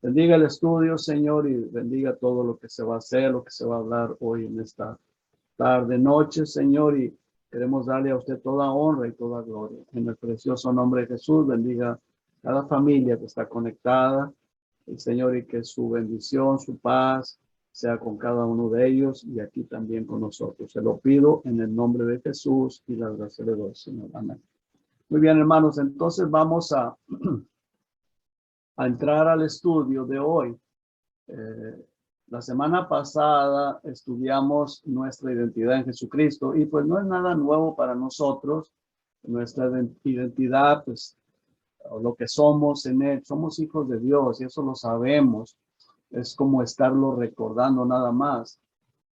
Bendiga el estudio, Señor, y bendiga todo lo que se va a hacer, lo que se va a hablar hoy en esta tarde, noche, Señor, y queremos darle a usted toda honra y toda gloria. En el precioso nombre de Jesús, bendiga cada familia que está conectada, el Señor, y que su bendición, su paz, sea con cada uno de ellos y aquí también con nosotros. Se lo pido en el nombre de Jesús y la gracia le doy, Señor. Amén. Muy bien, hermanos, entonces vamos a entrar al estudio de hoy. La semana pasada estudiamos nuestra identidad en Jesucristo y pues no es nada nuevo para nosotros. Nuestra identidad, pues lo que somos en Él, somos hijos de Dios y eso lo sabemos. Es como estarlo recordando nada más.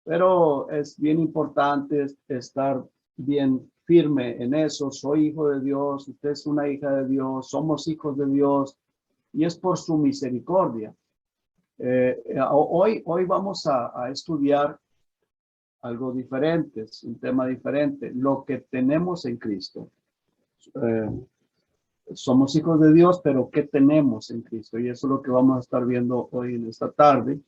Pero es bien importante estar bien firme en eso. Soy hijo de Dios, usted es una hija de Dios, somos hijos de Dios y es por su misericordia. Hoy vamos a estudiar algo diferente, es un tema diferente, lo que tenemos en Cristo. Somos hijos de Dios, pero ¿qué tenemos en Cristo? Y eso es lo que vamos a estar viendo hoy en esta tarde.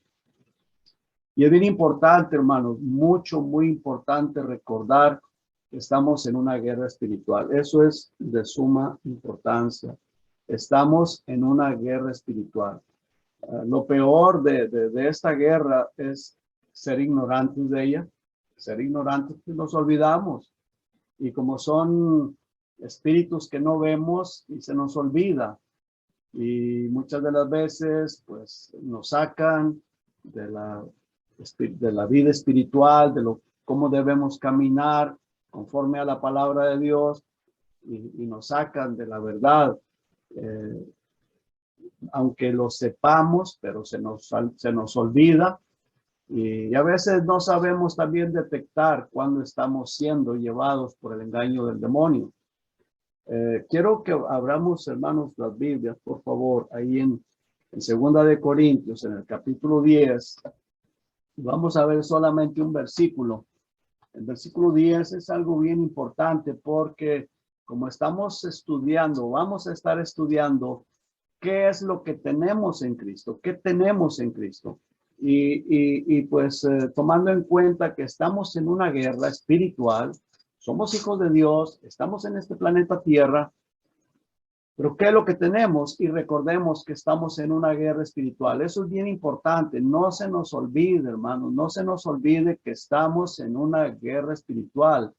Y es bien importante, hermanos, muy importante recordar que estamos en una guerra espiritual. Eso es de suma importancia. Estamos en una guerra espiritual. Lo peor de esta guerra es ser ignorantes de ella, ser ignorantes que nos olvidamos. Y como son espíritus que no vemos y se nos olvida. Y muchas de las veces pues nos sacan de la vida espiritual, de cómo debemos caminar conforme a la palabra de Dios y nos sacan de la verdad. Aunque lo sepamos, pero se nos olvida y a veces no sabemos también detectar cuando estamos siendo llevados por el engaño del demonio. Quiero que abramos, hermanos, las Biblias, por favor, ahí en 2 de Corintios, en el capítulo 10. Vamos a ver solamente un versículo. El versículo 10 es algo bien importante porque como estamos estudiando, vamos a estar estudiando qué es lo que tenemos en Cristo, qué tenemos en Cristo. Y pues tomando en cuenta que estamos en una guerra espiritual, somos hijos de Dios, estamos en este planeta Tierra, pero ¿qué es lo que tenemos? Y recordemos que estamos en una guerra espiritual. Eso es bien importante. No se nos olvide, hermanos, no se nos olvide que estamos en una guerra espiritual.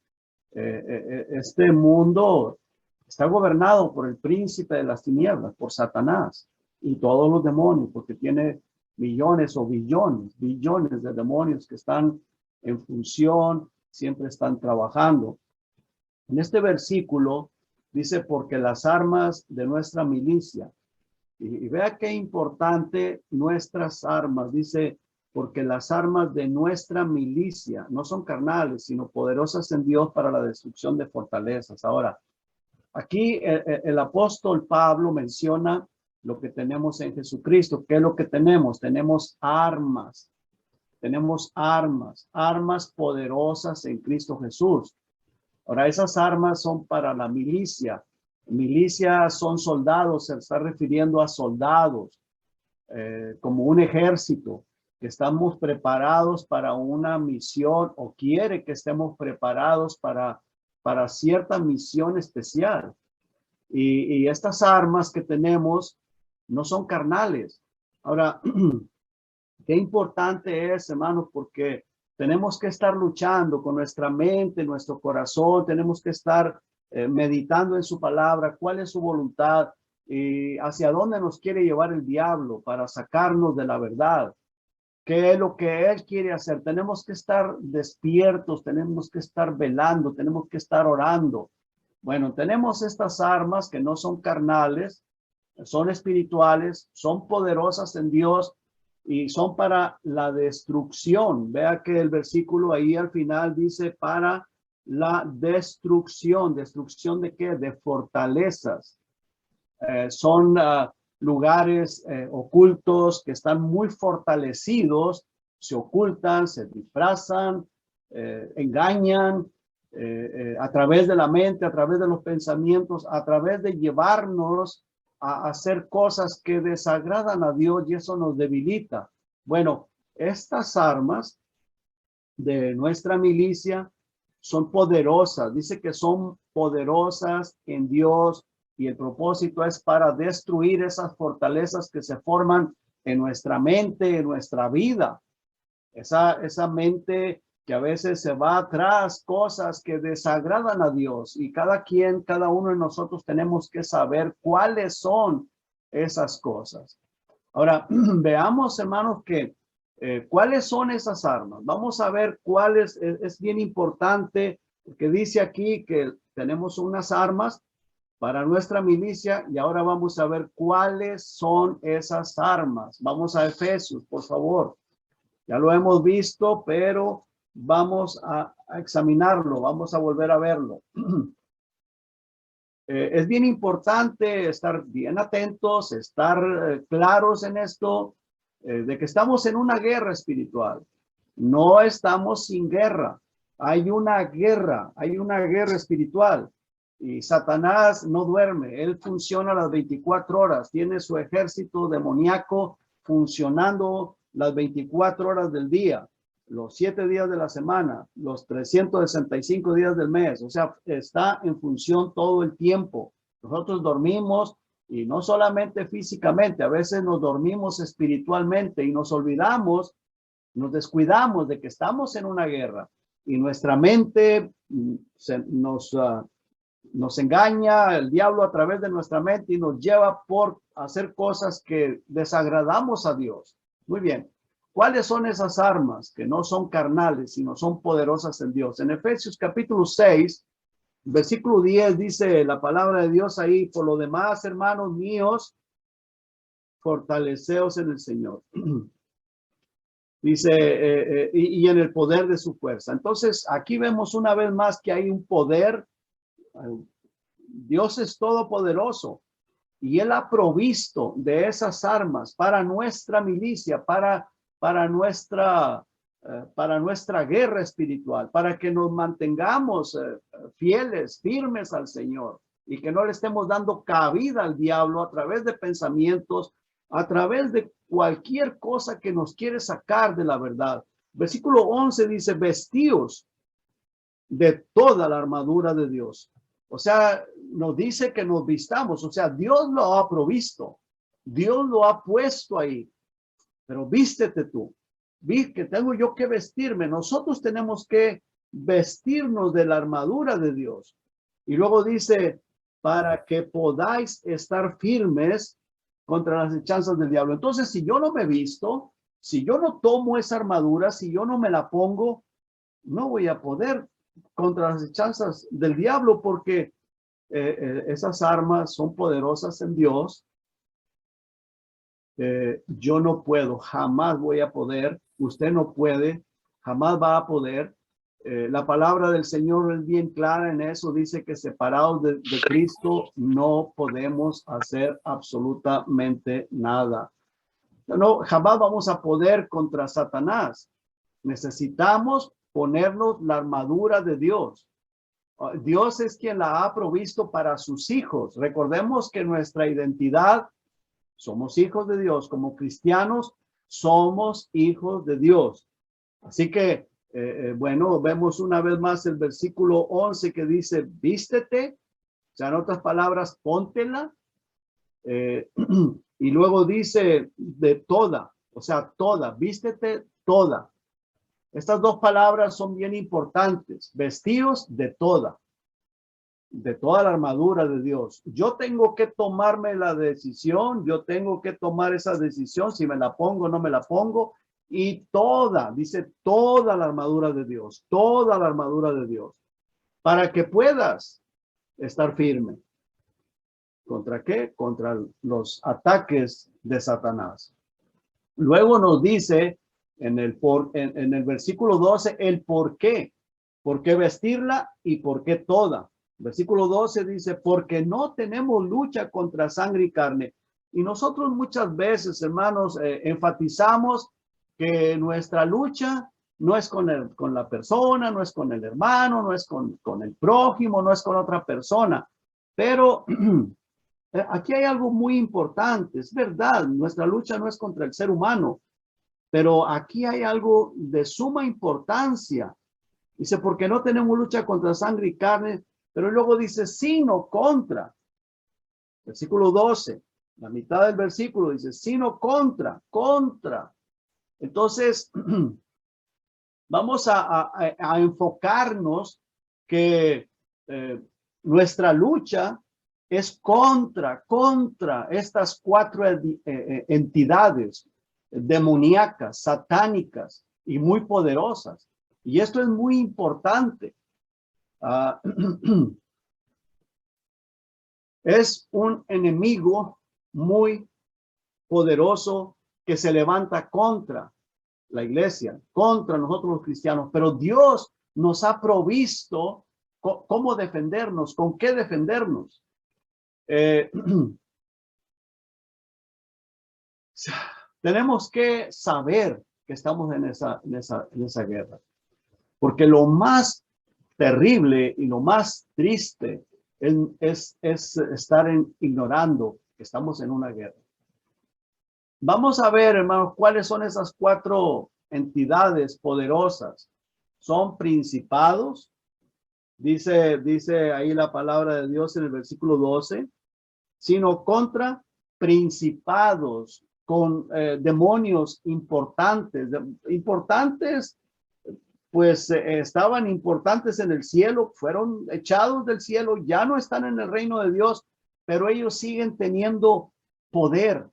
Este mundo está gobernado por el príncipe de las tinieblas, por Satanás y todos los demonios, porque tiene millones o billones de demonios que están en función, siempre están trabajando. En este versículo dice, porque las armas de nuestra milicia, y vea qué importante nuestras armas, dice, porque las armas de nuestra milicia no son carnales, sino poderosas en Dios para la destrucción de fortalezas. Ahora, aquí el apóstol Pablo menciona lo que tenemos en Jesucristo. ¿Qué es lo que tenemos? Tenemos armas poderosas en Cristo Jesús. Ahora, esas armas son para la milicia. Milicia son soldados, se está refiriendo a soldados, como un ejército, que estamos preparados para una misión o quiere que estemos preparados para cierta misión especial. Y estas armas que tenemos no son carnales. Ahora, qué importante es, hermanos, porque tenemos que estar luchando con nuestra mente, nuestro corazón, tenemos que estar meditando en su palabra, cuál es su voluntad y hacia dónde nos quiere llevar el diablo para sacarnos de la verdad. ¿Qué es lo que él quiere hacer? Tenemos que estar despiertos, tenemos que estar velando, tenemos que estar orando. Bueno, tenemos estas armas que no son carnales, son espirituales, son poderosas en Dios y son para la destrucción. Vea que el versículo ahí al final dice para la destrucción. ¿Destrucción de qué? De fortalezas. Son lugares ocultos que están muy fortalecidos, se ocultan, se disfrazan, engañan a través de la mente, a través de los pensamientos, a través de llevarnos a hacer cosas que desagradan a Dios y eso nos debilita. Bueno, estas armas de nuestra milicia son poderosas. Dice que son poderosas en Dios y el propósito es para destruir esas fortalezas que se forman en nuestra mente, en nuestra vida. Esa mente que a veces se va atrás, cosas que desagradan a Dios y cada uno de nosotros tenemos que saber cuáles son esas cosas. Ahora, veamos, hermanos, que cuáles son esas armas. Vamos a ver cuáles, es bien importante, que dice aquí que tenemos unas armas para nuestra milicia y ahora vamos a ver cuáles son esas armas. Vamos a Efesios, por favor. Ya lo hemos visto, pero vamos a examinarlo, vamos a volver a verlo. Es bien importante estar bien atentos, estar claros en esto, de que estamos en una guerra espiritual. No estamos sin guerra. Hay una guerra espiritual. Y Satanás no duerme, él funciona las 24 horas, tiene su ejército demoníaco funcionando las 24 horas del día, los 7 días de la semana, los 365 días del mes, o sea, está en función todo el tiempo. Nosotros dormimos y no solamente físicamente, a veces nos dormimos espiritualmente y nos olvidamos, nos descuidamos de que estamos en una guerra y nuestra mente nos engaña el diablo a través de nuestra mente y nos lleva por hacer cosas que desagradamos a Dios. Muy bien. ¿Cuáles son esas armas que no son carnales, sino son poderosas en Dios? En Efesios capítulo 6, versículo 10 dice la palabra de Dios ahí: por lo demás, hermanos míos, fortaleceos en el Señor. Dice, y en el poder de su fuerza. Entonces, aquí vemos una vez más que hay un poder. Dios es todopoderoso y Él ha provisto de esas armas para nuestra milicia, para nuestra guerra espiritual, para que nos mantengamos fieles, firmes al Señor y que no le estemos dando cabida al diablo a través de pensamientos, a través de cualquier cosa que nos quiere sacar de la verdad. Versículo 11 dice: vestíos de toda la armadura de Dios. O sea, nos dice que nos vistamos, o sea, Dios lo ha provisto, Dios lo ha puesto ahí, pero vístete tú, que tengo yo que vestirme, nosotros tenemos que vestirnos de la armadura de Dios. Y luego dice, para que podáis estar firmes contra las hechanzas del diablo. Entonces, si yo no me visto, si yo no tomo esa armadura, si yo no me la pongo, no voy a poder contra las hechanzas del diablo, porque esas armas son poderosas en Dios. Yo no puedo, jamás voy a poder, usted no puede, jamás va a poder. La palabra del Señor es bien clara en eso, dice que separados de Cristo no podemos hacer absolutamente nada. No, jamás vamos a poder contra Satanás. Necesitamos ponernos la armadura de Dios. Dios es quien la ha provisto para sus hijos. Recordemos que nuestra identidad, somos hijos de Dios. Como cristianos, somos hijos de Dios. Así que, bueno, vemos una vez más el versículo 11 que dice, vístete. O sea, en otras palabras, póntela. Y luego dice de toda, o sea, toda, vístete toda. Estas dos palabras son bien importantes. Vestíos de toda la armadura de Dios. Yo tengo que tomarme la decisión, yo tengo que tomar esa decisión, si me la pongo o no me la pongo. Y toda, dice toda la armadura de Dios, toda la armadura de Dios, para que puedas estar firme. ¿Contra qué? Contra los ataques de Satanás. Luego nos dice en el versículo 12 el por qué. ¿Por qué vestirla y por qué toda? Versículo 12 dice, porque no tenemos lucha contra sangre y carne. Y nosotros muchas veces, hermanos, enfatizamos que nuestra lucha no es con la persona, no es con el hermano, no es con el prójimo, no es con otra persona. Pero Aquí hay algo muy importante. Es verdad, nuestra lucha no es contra el ser humano, pero aquí hay algo de suma importancia. Dice, porque no tenemos lucha contra sangre y carne, pero luego dice, sino contra. Versículo 12, la mitad del versículo dice, sino contra. Entonces, vamos a enfocarnos que nuestra lucha es contra estas cuatro entidades demoníacas, satánicas y muy poderosas. Y esto es muy importante. Es un enemigo muy poderoso que se levanta contra la iglesia, contra nosotros los cristianos, pero Dios nos ha provisto cómo defendernos, con qué defendernos. Tenemos que saber que estamos en esa guerra, porque lo más terrible y lo más triste es estar ignorando que estamos en una guerra. Vamos a ver, hermanos, cuáles son esas cuatro entidades poderosas. Son principados. Dice ahí la palabra de Dios en el versículo 12, sino contra principados, con demonios importantes, pues estaban importantes en el cielo, fueron echados del cielo, ya no están en el reino de Dios, pero ellos siguen teniendo poder.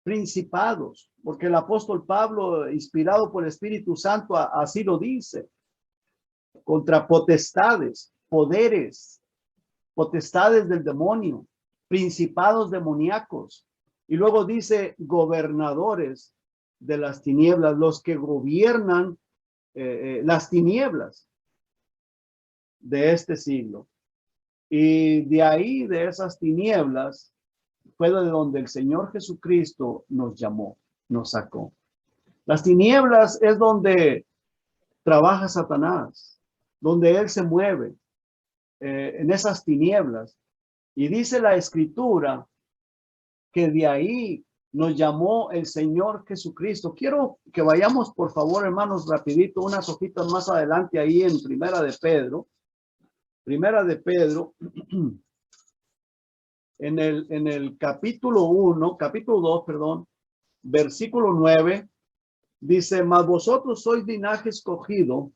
Principados, porque el apóstol Pablo, inspirado por el Espíritu Santo, así lo dice, contra potestades, poderes, potestades del demonio, principados demoníacos, y luego dice gobernadores de las tinieblas, los que gobiernan las tinieblas de este siglo. Y de ahí, de esas tinieblas, fue de donde el Señor Jesucristo nos llamó, nos sacó. Las tinieblas es donde trabaja Satanás, donde él se mueve en esas tinieblas. Y dice la Escritura que de ahí nos llamó el Señor Jesucristo. Quiero que vayamos, por favor, hermanos, rapidito, unas hojitas más adelante ahí en Primera de Pedro. Primera de Pedro. En el capítulo 2, perdón, versículo 9, dice, mas vosotros sois linaje escogido,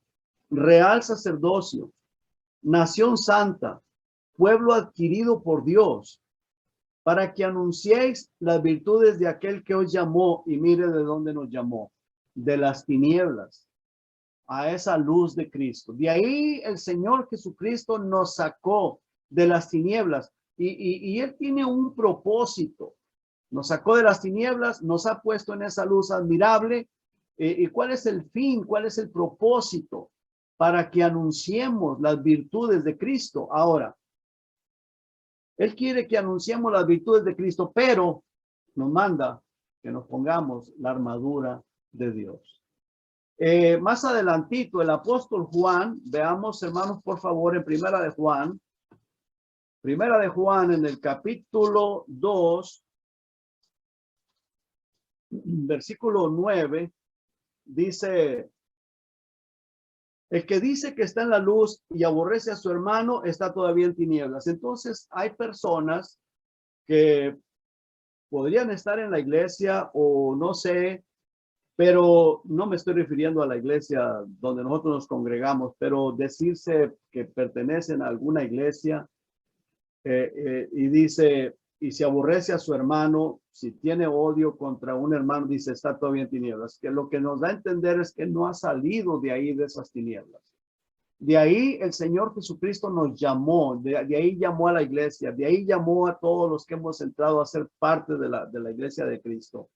real sacerdocio, nación santa, pueblo adquirido por Dios, para que anunciéis las virtudes de aquel que os llamó, y mire de dónde nos llamó, de las tinieblas a esa luz de Cristo. De ahí el Señor Jesucristo nos sacó de las tinieblas. Y Él tiene un propósito. Nos sacó de las tinieblas, nos ha puesto en esa luz admirable. ¿Y cuál es el fin? ¿Cuál es el propósito? Para que anunciemos las virtudes de Cristo. Ahora, Él quiere que anunciemos las virtudes de Cristo, pero nos manda que nos pongamos la armadura de Dios. Más adelantito, el apóstol Juan, veamos, hermanos, por favor, en Primera de Juan, en el capítulo 2, versículo 9, dice, el que dice que está en la luz y aborrece a su hermano está todavía en tinieblas. Entonces hay personas que podrían estar en la iglesia o no sé, pero no me estoy refiriendo a la iglesia donde nosotros nos congregamos, pero decirse que pertenecen a alguna iglesia y dice, y si aborrece a su hermano, si tiene odio contra un hermano, dice, está todavía en tinieblas. Que lo que nos da a entender es que no ha salido de ahí, de esas tinieblas. De ahí el Señor Jesucristo nos llamó, de ahí llamó a la iglesia, de ahí llamó a todos los que hemos entrado a ser parte de la iglesia de Cristo.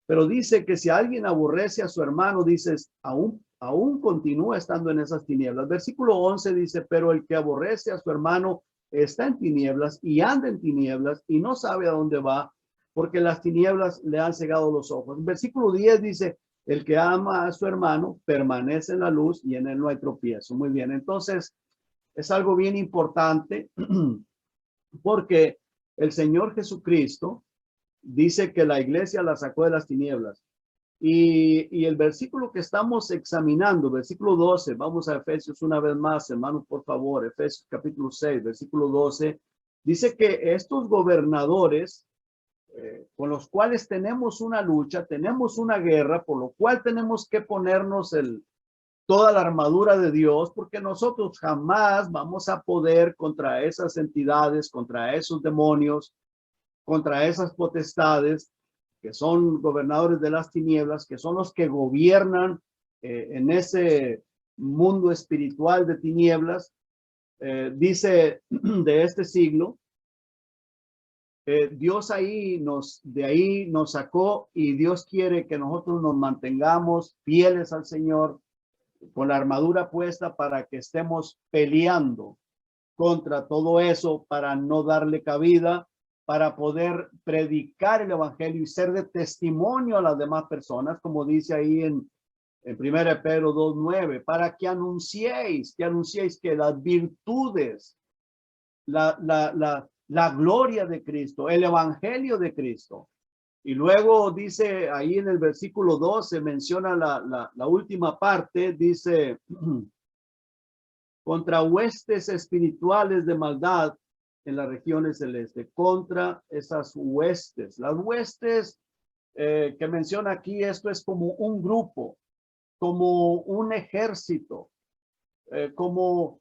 Pero dice que si alguien aborrece a su hermano, dices, aún continúa estando en esas tinieblas. Versículo 11 dice, pero el que aborrece a su hermano está en tinieblas y anda en tinieblas y no sabe a dónde va, porque las tinieblas le han cegado los ojos. Versículo 10 dice, el que ama a su hermano permanece en la luz y en él no hay tropiezo. Muy bien, entonces es algo bien importante porque El Señor Jesucristo dice que la iglesia la sacó de las tinieblas. Y el versículo que estamos examinando, versículo 12, vamos a Efesios una vez más, hermanos, por favor, Efesios capítulo 6, versículo 12, dice que estos gobernadores con los cuales tenemos una lucha, tenemos una guerra, por lo cual tenemos que ponernos toda la armadura de Dios, porque nosotros jamás vamos a poder contra esas entidades, contra esos demonios, contra esas potestades que son gobernadores de las tinieblas, que son los que gobiernan en ese mundo espiritual de tinieblas, dice de este siglo. Dios de ahí nos sacó, y Dios quiere que nosotros nos mantengamos fieles al Señor con la armadura puesta para que estemos peleando contra todo eso, para no darle cabida, para poder predicar el evangelio y ser de testimonio a las demás personas, como dice ahí en 1 Pedro 2:9, para que anunciéis que las virtudes, la gloria de Cristo, el evangelio de Cristo. Y luego dice ahí en el versículo 12, menciona la última parte, dice, contra huestes espirituales de maldad en las regiones celestes, contra esas huestes. Las huestes que menciona aquí, esto es como un grupo, como un ejército, como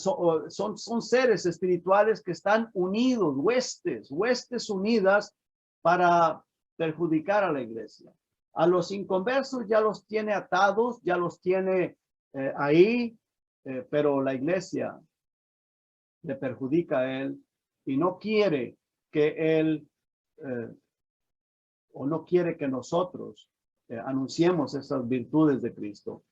son seres espirituales que están unidos, huestes unidas para perjudicar a la iglesia. A los inconversos ya los tiene atados, ya los tiene ahí, pero la iglesia le perjudica a él y no quiere que él o no quiere que nosotros anunciemos esas virtudes de Cristo.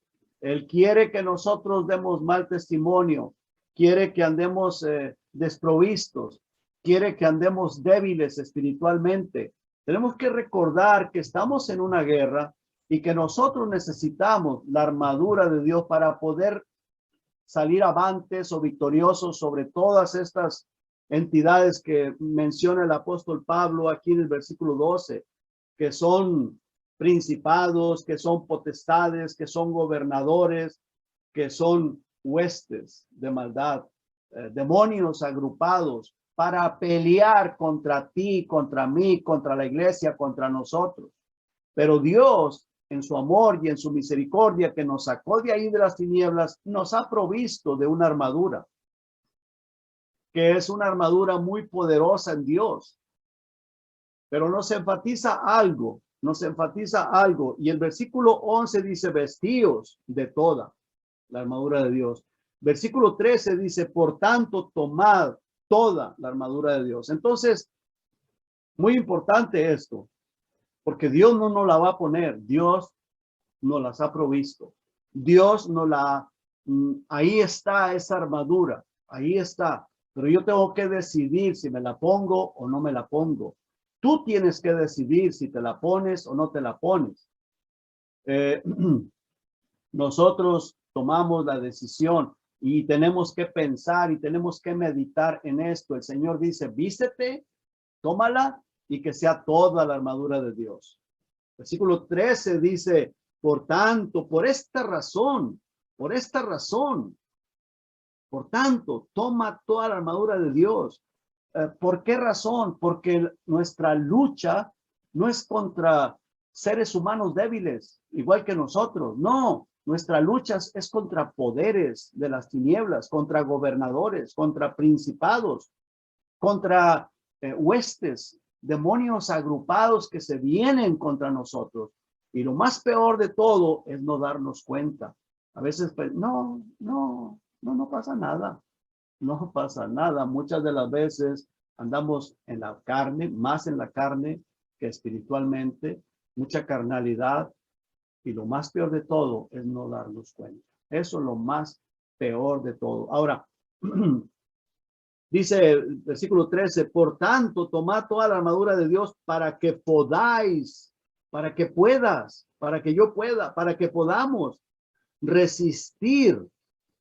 Él quiere que nosotros demos mal testimonio, quiere que andemos desprovistos, quiere que andemos débiles espiritualmente. Tenemos que recordar que estamos en una guerra y que nosotros necesitamos la armadura de Dios para poder salir avantes o victoriosos sobre todas estas entidades que menciona el apóstol Pablo aquí en el versículo 12, que son principados, que son potestades, que son gobernadores, que son huestes de maldad, demonios agrupados para pelear contra ti, contra mí, contra la iglesia, contra nosotros. Pero Dios, en su amor y en su misericordia, que nos sacó de ahí de las tinieblas, nos ha provisto de una armadura, que es una armadura muy poderosa en Dios. Pero nos enfatiza algo, y el versículo 11 dice, vestíos de toda la armadura de Dios. Versículo 13 dice, por tanto, tomad toda la armadura de Dios. Entonces, muy importante esto, porque Dios no nos la va a poner, Dios nos las ha provisto. Dios nos ahí está esa armadura, ahí está. Pero yo tengo que decidir si me la pongo o no me la pongo. Tú tienes que decidir si te la pones o no te la pones. Nosotros tomamos la decisión y tenemos que pensar y tenemos que meditar en esto. El Señor dice, vístete, tómala y que sea toda la armadura de Dios. Versículo 13 dice, por tanto, por tanto, toma toda la armadura de Dios. ¿Por qué razón? Porque nuestra lucha no es contra seres humanos débiles, igual que nosotros. No, nuestra lucha es contra poderes de las tinieblas, contra gobernadores, contra principados, contra huestes, demonios agrupados que se vienen contra nosotros. Y lo más peor de todo es no darnos cuenta. A veces, pues, no pasa nada. No pasa nada. Muchas de las veces andamos en la carne, más en la carne que espiritualmente, mucha carnalidad. Y lo más peor de todo es no darnos cuenta. Eso es lo más peor de todo. Ahora, dice el versículo 13, por tanto, tomad toda la armadura de Dios para que podáis, para que puedas, para que yo pueda, para que podamos resistir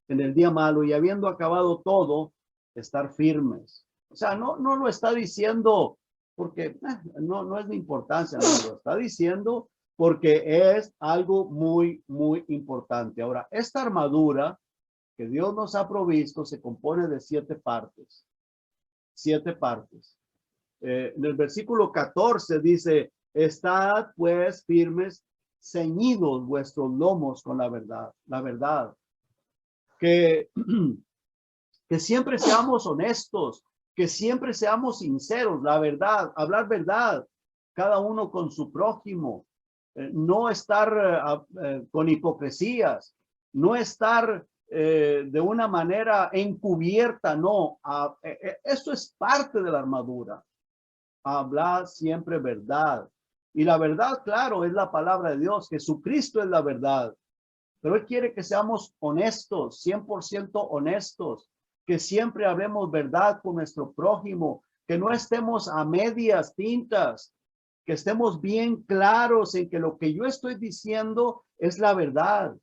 en el día malo y habiendo acabado todo, estar firmes. O sea, no lo está diciendo porque no es de importancia, no, lo está diciendo porque es algo muy importante. Ahora, esta armadura que Dios nos ha provisto se compone de 7 partes. 7 partes. En el versículo 14 dice, estad pues firmes, ceñidos vuestros lomos con la verdad. La verdad. Que siempre seamos honestos, que siempre seamos sinceros, la verdad, hablar verdad, cada uno con su prójimo, no estar con hipocresías, no estar de una manera encubierta, no. Esto es parte de la armadura. Hablar siempre verdad. Y la verdad, claro, es la palabra de Dios. Jesucristo es la verdad. Pero Él quiere que seamos honestos, 100% honestos, que siempre hablemos verdad con nuestro prójimo, que no estemos a medias tintas, que estemos bien claros en que lo que yo estoy diciendo es la verdad.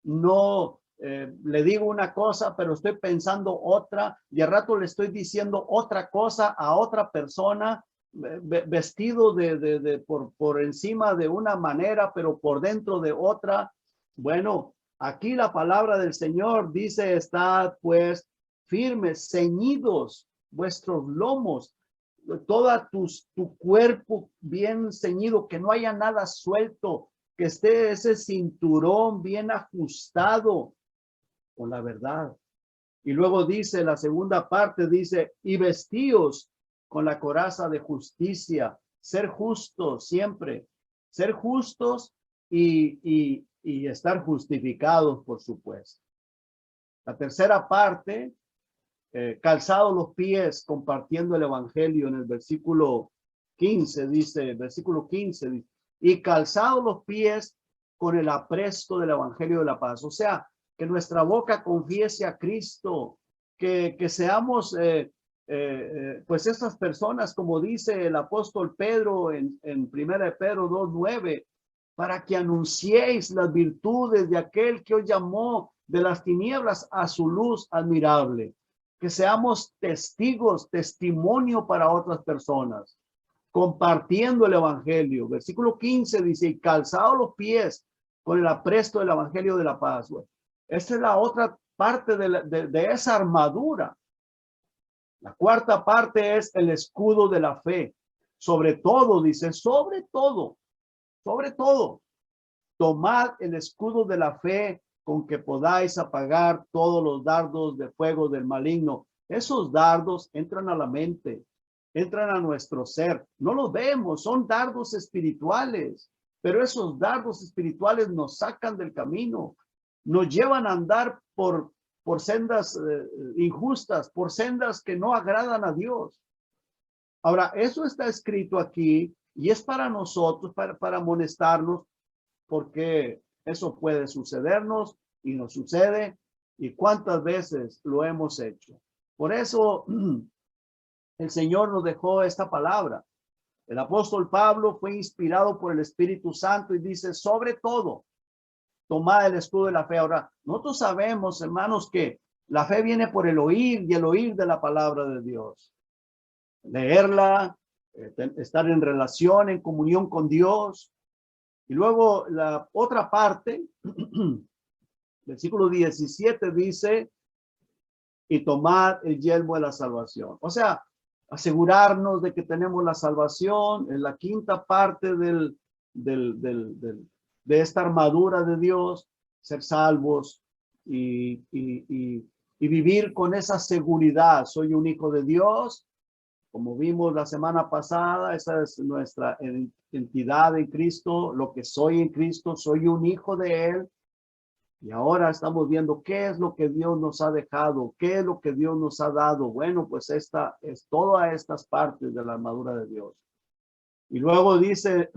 No le digo una cosa, pero estoy pensando otra, y al rato le estoy diciendo otra cosa a otra persona, vestido por encima de una manera, pero por dentro de otra. Bueno, aquí la palabra del Señor dice, estad pues firmes, ceñidos vuestros lomos, tu cuerpo bien ceñido, que no haya nada suelto, que esté ese cinturón bien ajustado con la verdad. Y luego dice, la segunda parte dice, y vestíos con la coraza de justicia, ser justos siempre, ser justos y estar justificados, por supuesto. La tercera parte, calzados los pies, compartiendo el evangelio. En el versículo 15 dice, y calzados los pies con el apresto del evangelio de la paz. O sea, que nuestra boca confiese a Cristo, que seamos pues estas personas, como dice el apóstol Pedro en 1 Pedro 2:9, para que anunciéis las virtudes de aquel que os llamó de las tinieblas a su luz admirable. Que seamos testigos, testimonio para otras personas, compartiendo el evangelio. Versículo 15 dice, y calzados los pies con el apresto del evangelio de la paz. Bueno, esta es la otra parte de esa armadura. La cuarta parte es el escudo de la fe. Sobre todo, dice, sobre todo, tomad el escudo de la fe con que podáis apagar todos los dardos de fuego del maligno. Esos dardos entran a la mente, entran a nuestro ser. No los vemos, son dardos espirituales, pero esos dardos espirituales nos sacan del camino, nos llevan a andar por sendas injustas, por sendas que no agradan a Dios. Ahora, eso está escrito aquí y es para nosotros, para amonestarnos, porque eso puede sucedernos y nos sucede, y cuántas veces lo hemos hecho. Por eso el Señor nos dejó esta palabra. El apóstol Pablo fue inspirado por el Espíritu Santo y dice, sobre todo, tomad el escudo de la fe. Ahora, nosotros sabemos, hermanos, que la fe viene por el oír y el oír de la palabra de Dios. Leerla, estar en relación, en comunión con Dios. Y luego la otra parte, versículo 17 dice, y tomad el yelmo de la salvación. O sea, asegurarnos de que tenemos la salvación, en la quinta parte de esta armadura de Dios, ser salvos y vivir con esa seguridad. Soy un hijo de Dios. Como vimos la semana pasada, esa es nuestra identidad en Cristo, lo que soy en Cristo, soy un hijo de Él. Y ahora estamos viendo qué es lo que Dios nos ha dejado, qué es lo que Dios nos ha dado. Bueno, pues esta es todas estas partes de la armadura de Dios. Y luego dice,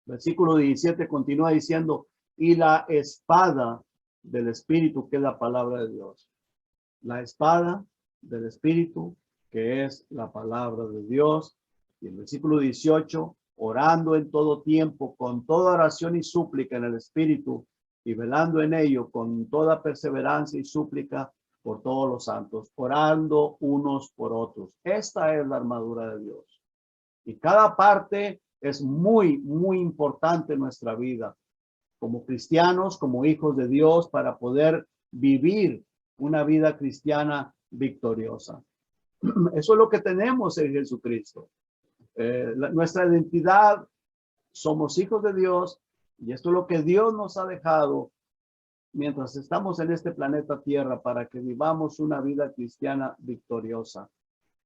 versículo 17 continúa diciendo, y la espada del Espíritu, que es la palabra de Dios. La espada del Espíritu, que es la palabra de Dios. Y el versículo 18, orando en todo tiempo, con toda oración y súplica en el Espíritu, y velando en ello con toda perseverancia y súplica por todos los santos, orando unos por otros. Esta es la armadura de Dios. Y cada parte es muy, muy importante en nuestra vida, como cristianos, como hijos de Dios, para poder vivir una vida cristiana victoriosa. Eso es lo que tenemos en Jesucristo. Nuestra identidad, somos hijos de Dios, y esto es lo que Dios nos ha dejado mientras estamos en este planeta Tierra, para que vivamos una vida cristiana victoriosa.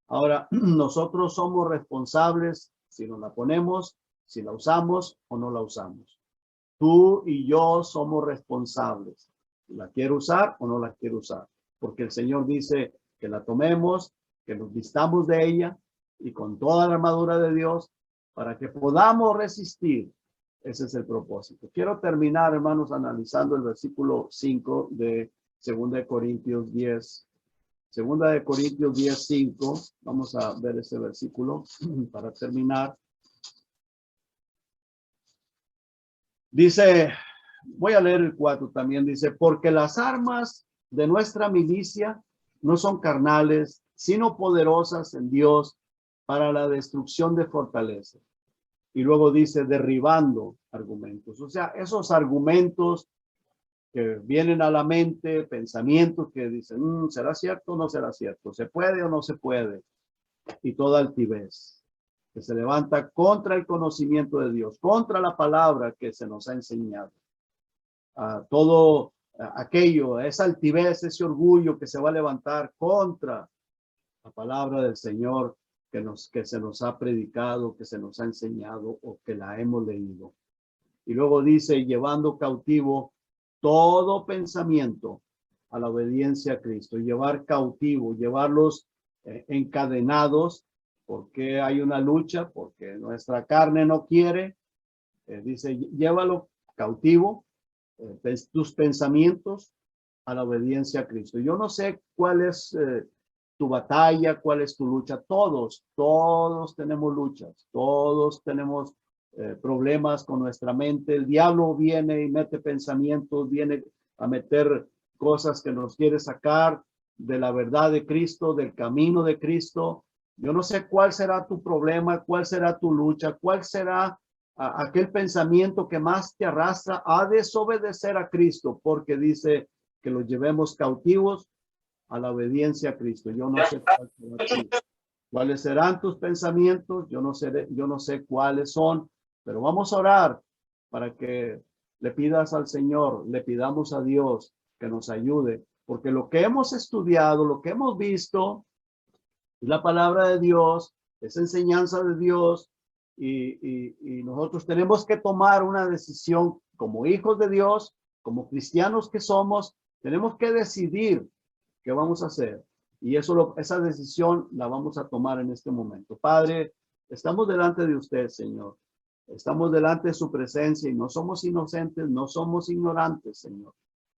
Ahora, nosotros somos responsables si nos la ponemos, si la usamos o no la usamos. Tú y yo somos responsables. ¿La quiero usar o no la quiero usar? Porque el Señor dice que la tomemos, que nos vistamos de ella y con toda la armadura de Dios para que podamos resistir. Ese es el propósito. Quiero terminar, hermanos, analizando el versículo 5 de 2 Corintios 10. 2 Corintios 10, 5. Vamos a ver ese versículo para terminar. Dice, voy a leer el 4 también. Dice, porque las armas de nuestra milicia no son carnales, sino poderosas en Dios para la destrucción de fortalezas. Y luego dice, derribando argumentos. O sea, esos argumentos que vienen a la mente, pensamientos que dicen, ¿será cierto o no será cierto? ¿Se puede o no se puede? Y toda altivez que se levanta contra el conocimiento de Dios, contra la palabra que se nos ha enseñado. Todo aquello, esa altivez, ese orgullo que se va a levantar contra la palabra del Señor que se nos ha predicado, que se nos ha enseñado o que la hemos leído. Y luego dice, llevando cautivo todo pensamiento a la obediencia a Cristo. Llevar cautivo, llevarlos encadenados, porque hay una lucha, porque nuestra carne no quiere. Dice, llévalo cautivo, tus pensamientos a la obediencia a Cristo. Yo no sé cuál es tu batalla, cuál es tu lucha. Todos tenemos luchas, todos tenemos problemas con nuestra mente. El diablo viene y mete pensamientos, viene a meter cosas que nos quiere sacar de la verdad de Cristo, del camino de Cristo. Yo no sé cuál será tu problema, cuál será tu lucha, cuál será aquel pensamiento que más te arrastra a desobedecer a Cristo, porque dice que los llevemos cautivos a la obediencia a Cristo. Yo no sé cuáles serán tus pensamientos, yo no sé cuáles son, pero vamos a orar para que le pidas al Señor, le pidamos a Dios que nos ayude, porque lo que hemos estudiado, lo que hemos visto, es la palabra de Dios, es enseñanza de Dios, y nosotros tenemos que tomar una decisión como hijos de Dios, como cristianos que somos, tenemos que decidir qué vamos a hacer. Y esa decisión la vamos a tomar en este momento. Padre, estamos delante de usted, Señor. Estamos delante de su presencia y no somos inocentes, no somos ignorantes, Señor.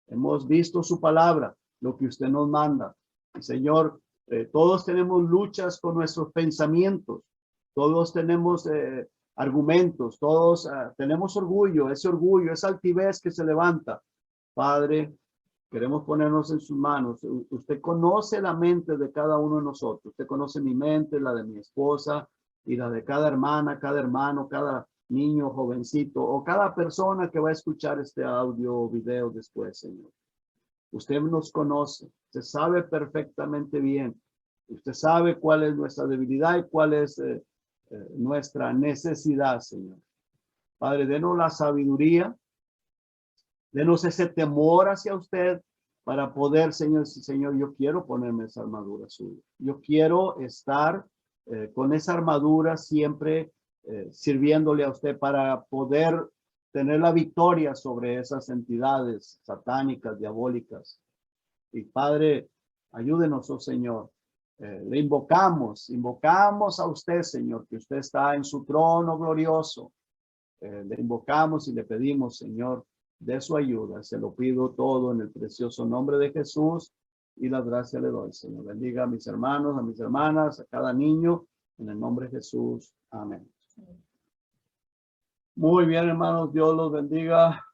Hemos visto su palabra, lo que usted nos manda. Y, Señor, todos tenemos luchas con nuestros pensamientos. Todos tenemos argumentos. Todos tenemos orgullo, esa altivez que se levanta. Padre, queremos ponernos en sus manos. Usted conoce la mente de cada uno de nosotros. Usted conoce mi mente, la de mi esposa y la de cada hermana, cada hermano, cada niño, jovencito o cada persona que va a escuchar este audio o video después, Señor. Usted nos conoce. Usted sabe perfectamente bien. Usted sabe cuál es nuestra debilidad y cuál es nuestra necesidad, Señor. Padre, denos la sabiduría. Denos ese temor hacia usted para poder, Señor, yo quiero ponerme esa armadura suya. Yo quiero estar con esa armadura siempre sirviéndole a usted para poder tener la victoria sobre esas entidades satánicas, diabólicas. Y Padre, ayúdenos, oh Señor. Le invocamos a usted, Señor, que usted está en su trono glorioso. Le invocamos y le pedimos, Señor, de su ayuda. Se lo pido todo en el precioso nombre de Jesús y las gracias le doy, Señor. Bendiga a mis hermanos, a mis hermanas, a cada niño, en el nombre de Jesús. Amén. Muy bien, hermanos. Dios los bendiga.